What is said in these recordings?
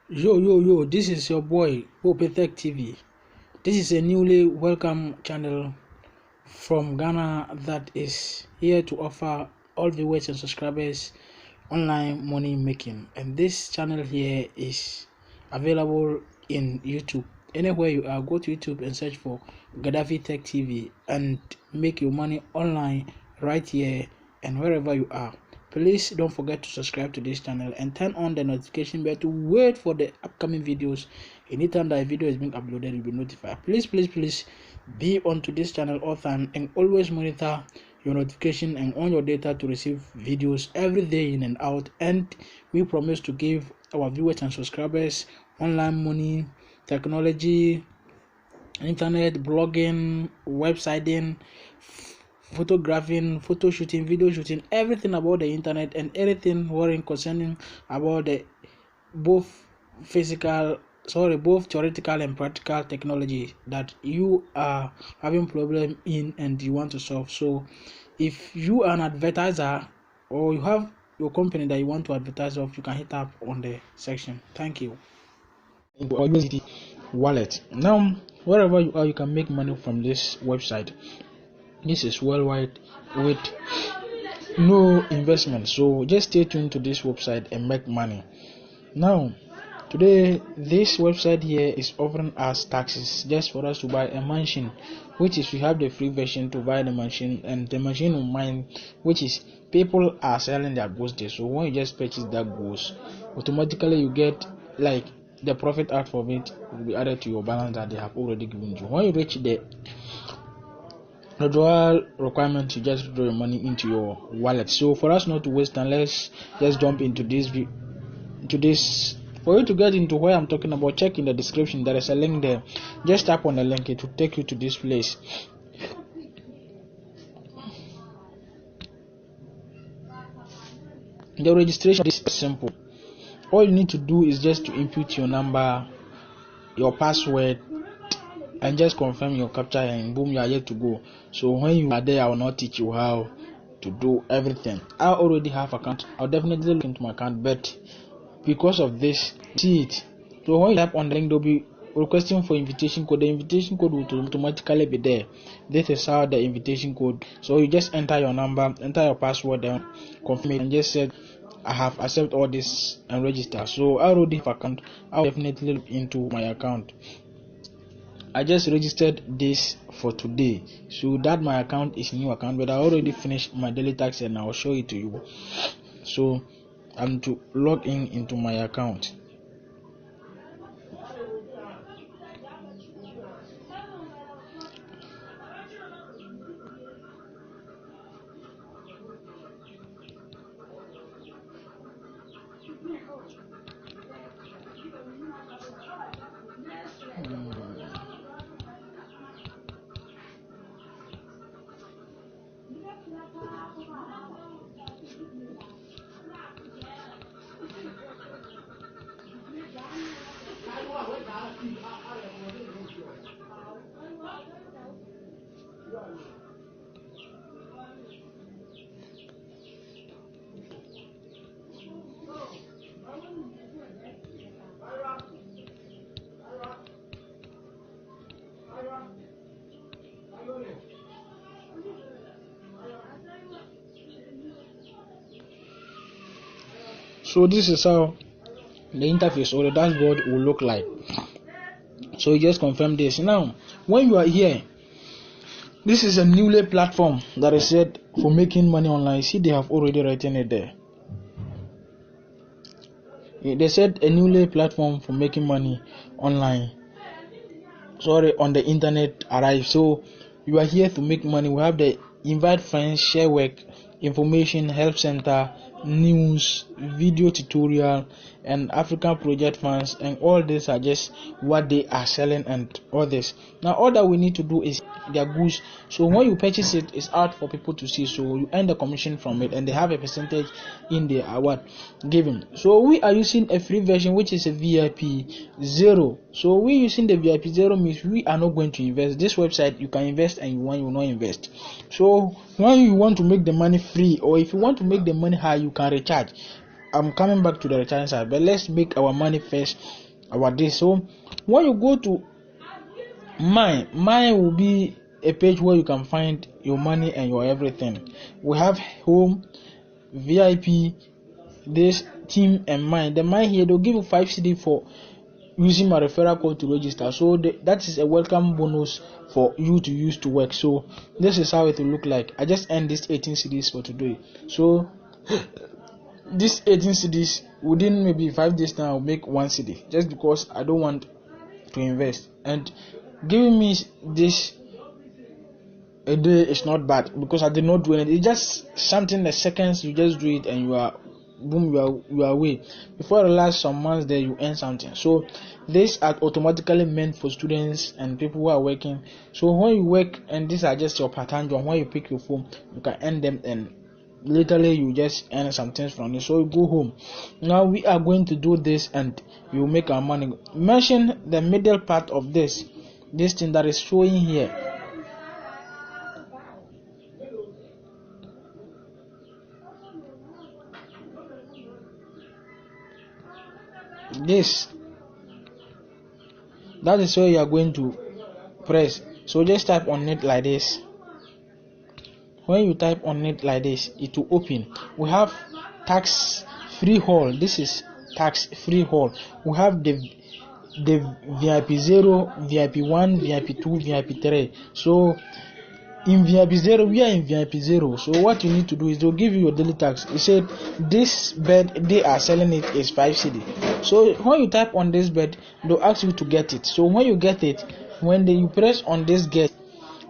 Yo, this is your boy, Pope Tech TV. This is a newly welcome channel from Ghana that is here to offer all viewers and subscribers online money making. And this channel here is available in YouTube. Anywhere you are, go to YouTube and search for Gaddafi Tech TV and make your money online right here and wherever you are. Please don't forget to subscribe to this channel and turn on the notification bell to wait for the upcoming videos. Anytime that a video is being uploaded, you'll be notified. Please be onto this channel all time and always monitor your notification and on your data to receive videos every day in and out. And we promise to give our viewers and subscribers online money, technology, internet, blogging, websiting, photographing, photo shooting, video shooting, everything about the internet and anything worrying concerning about the both theoretical and practical technology that you are having problem in and you want to solve. So if you are an advertiser or you have your company that you want to advertise of, you can hit up on the section. Thank you. Or USDT wallet. Now wherever you are, you can make money from this website. This is worldwide with no investment, so just stay tuned to this website and make money. Now today this website here is offering us taxes just for us to buy a mansion, which is we have the free version to buy the mansion, and the machine of mine, which is people are selling their goods there. So when you just purchase that goods, automatically you get like the profit out of it will be added to your balance that they have already given you. When you reach the withdrawal requirement, you just withdraw your money into your wallet. So for us not to waste time, let's just jump into this. For you to get into where I'm talking about, check in the description. There is a link there. Just tap on the link, it will take you to this place. The registration is simple. All you need to do is just to input your number, your password, and just confirm your captcha, and boom, you are yet to go. So when you are there, I will not teach you how to do everything. I already have account. I'll definitely look into my account, but because of this, see it. So when you tap on the link, they'll be requesting for invitation code. The invitation code will automatically be there. This is how the invitation code. So you just enter your number, enter your password, and confirm it, and just say I have accepted all this and register. So I already have account. I'll definitely look into my account. I just registered this for today, so that my account is new account, but I already finished my daily tax and I'll show it to you. So I'm to log in into my account. So this is how the interface or the dashboard will look like. So you just confirm this. Now when you are here, this is a newly platform that is said for making money online. See, they have already written it there. They said a newly platform for making money online, on the internet arrived. So you are here to make money. We have the invite friends, share work, information, help center, news, video tutorial, and African project funds, and all these are just what they are selling and all this. Now all that we need to do is their goods. So when you purchase it, it's out for people to see, so you earn the commission from it, and they have a percentage in their award given. So we are using a free version, which is a VIP 0. So we using the VIP 0 means we are not going to invest. This website you can invest, and you will not invest. So when you want to make the money free, or if you want to make the money high, you can recharge. I'm coming back to the recharging side, but let's make our money first. Our day. So when you go to mine will be a page where you can find your money and your everything. We have home, VIP, this team, and mine. The mine here, they'll give you 5 CD for using my referral code to register. So that is a welcome bonus for you to use to work. So this is how it will look like. I just earned this 18 CDs for today. So this 18 CDs within maybe 5 days now I'll make 1 CD, just because I don't want to invest. And giving me this a day is not bad, because I did not do anything. It's just something, the seconds you just do it and you are boom, you are away. Before the last some months there you earn something. So these are automatically meant for students and people who are working. So when you work, and these are just your part-time job, when you pick your phone you can earn them, and literally you just earn some things from it. So you go home. Now we are going to do this and you make our money. Mention the middle part of this thing that is showing here. This, that is where you are going to press. So just type on it like this. When you type on it like this, it will open. We have tax free haul. This is tax free haul. We have the VIP 0, VIP 1, VIP 2, VIP 3. So in VIP 0, we are in VIP 0. So what you need to do is they'll give you your daily tax. It said this bed they are selling it is 5 CD. So when you type on this bed, they'll ask you to get it. So when you get it, when you press on this get,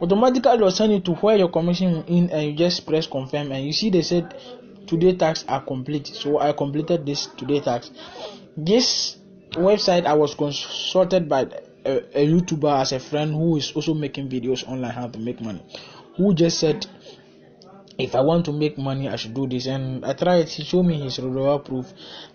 automatically they'll send you to where your commission in, and you just press confirm, and you see they said today tax are complete. So I completed this today tax. This website I was consulted by a YouTuber as a friend who is also making videos online how to make money, who just said if I want to make money I should do this, and I tried. He showed me his withdrawal proof,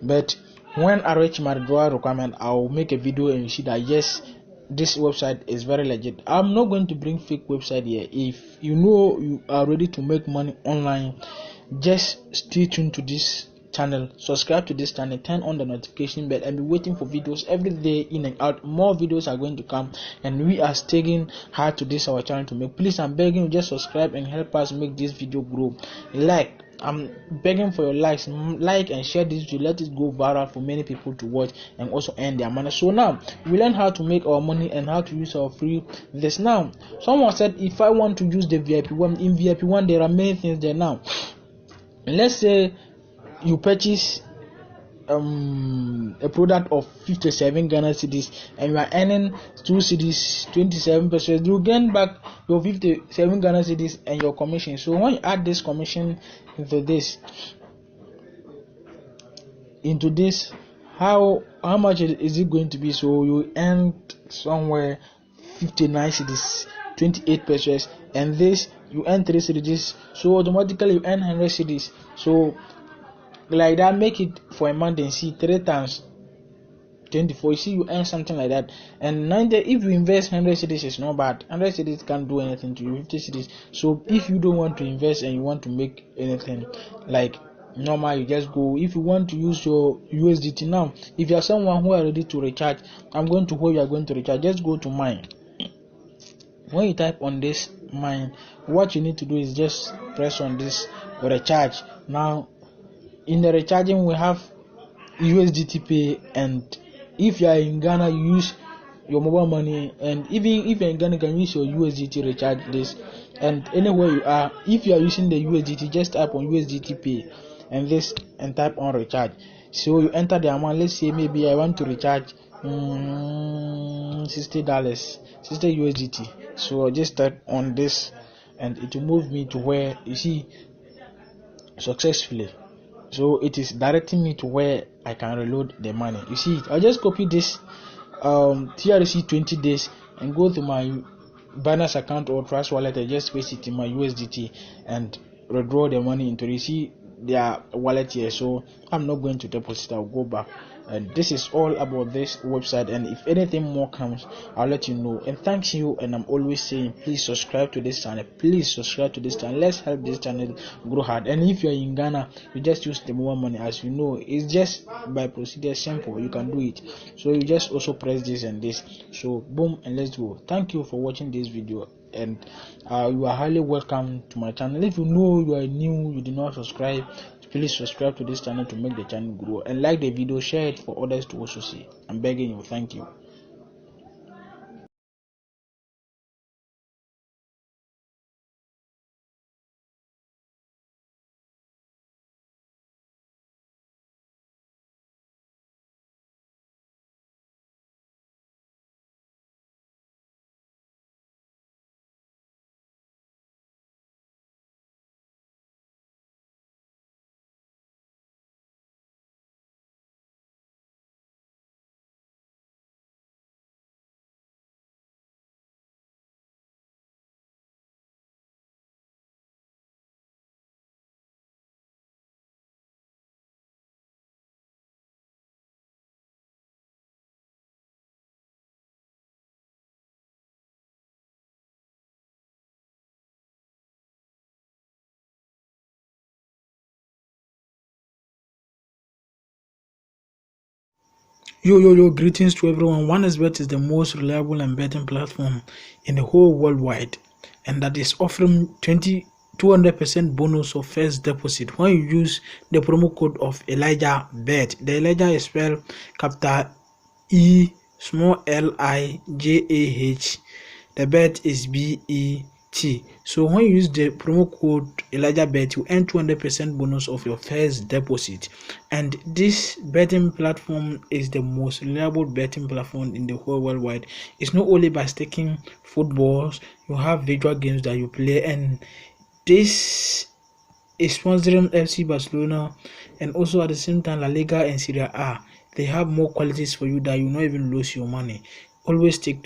but when I reach my withdrawal requirement I'll make a video and you see that yes, this website is very legit. I'm not going to bring fake website here. If you know you are ready to make money online, just stay tuned to this channel, subscribe to this channel, turn on the notification bell, and be waiting for videos every day in and out. More videos are going to come, and we are sticking hard to this our channel to make. Please, I'm begging you, just subscribe and help us make this video grow. I'm begging for your likes, like and share this video. Let it go viral for many people to watch and also earn their money. So now we learn how to make our money and how to use our free this. Now someone said if I want to use the VIP 1, in VIP 1 there are many things there. Now let's say you purchase a product of 57 Ghana cedis and you are earning 2 cedis 27%, you gain back your 57 Ghana cedis and your commission. So when you add this commission into this, how much is it going to be? So you earn somewhere 59 cedis, 28%, and this you earn 3 cedis, so automatically you earn 100 cedis. So like that, make it for a month and see 3 times 24. You see you earn something like that. And 90, if you invest 100 cedis, it's not bad. 100 cedis can't do anything to you. 50 cedis. So if you don't want to invest and you want to make anything like normal, you just go. If you want to use your USDT now, if you are someone who are ready to recharge, I'm going to where you are going to recharge. Just go to mine. When you type on this mine, what you need to do is just press on this recharge. Now in the recharging we have USDT Pay, and if you are in Ghana you use your mobile money, and even if you're in Ghana you can use your USDT recharge this. And anywhere you are, if you are using the USDT, just type on USDT Pay and this and type on recharge. So you enter the amount. Let's say maybe I want to recharge $60 60 USDT. So I just type on this and it will move me to where you see successfully. So it is directing me to where I can reload the money. You see, I just copy this TRC 20 days and go to my Binance account or Trust Wallet. I just paste it in my USDT and withdraw the money into it. You see their wallet here. So I'm not going to deposit. I'll go back This is all about this website, and if anything more comes, I'll let you know. And thanks you, and I'm always saying, please subscribe to this channel. Please subscribe to this channel. Let's help this channel grow hard. And if you're in Ghana, you just use the mobile money. As you know, it's just by procedure simple. You can do it. So you just also press this and this. So boom, and let's go. Thank you for watching this video, and you are highly welcome to my channel. If you know you are new, you did not subscribe, please subscribe to this channel to make the channel grow, and like the video, share it for others to also see. I'm begging you. Thank you. Yo, greetings to everyone. 1xBet is the most reliable and betting platform in the whole worldwide, and that is offering 200% bonus of first deposit when you use the promo code of Elijah Bet. The Elijah is spelled capital E small Lijah. The bet is BET. So when you use the promo code Elijah Bet, you earn 200% bonus of your first deposit. And this betting platform is the most reliable betting platform in the whole worldwide. It's not only by staking footballs, you have virtual games that you play, and this is sponsoring FC Barcelona, and also at the same time La Liga and Serie A. They have more qualities for you that you not even lose your money. Always stick to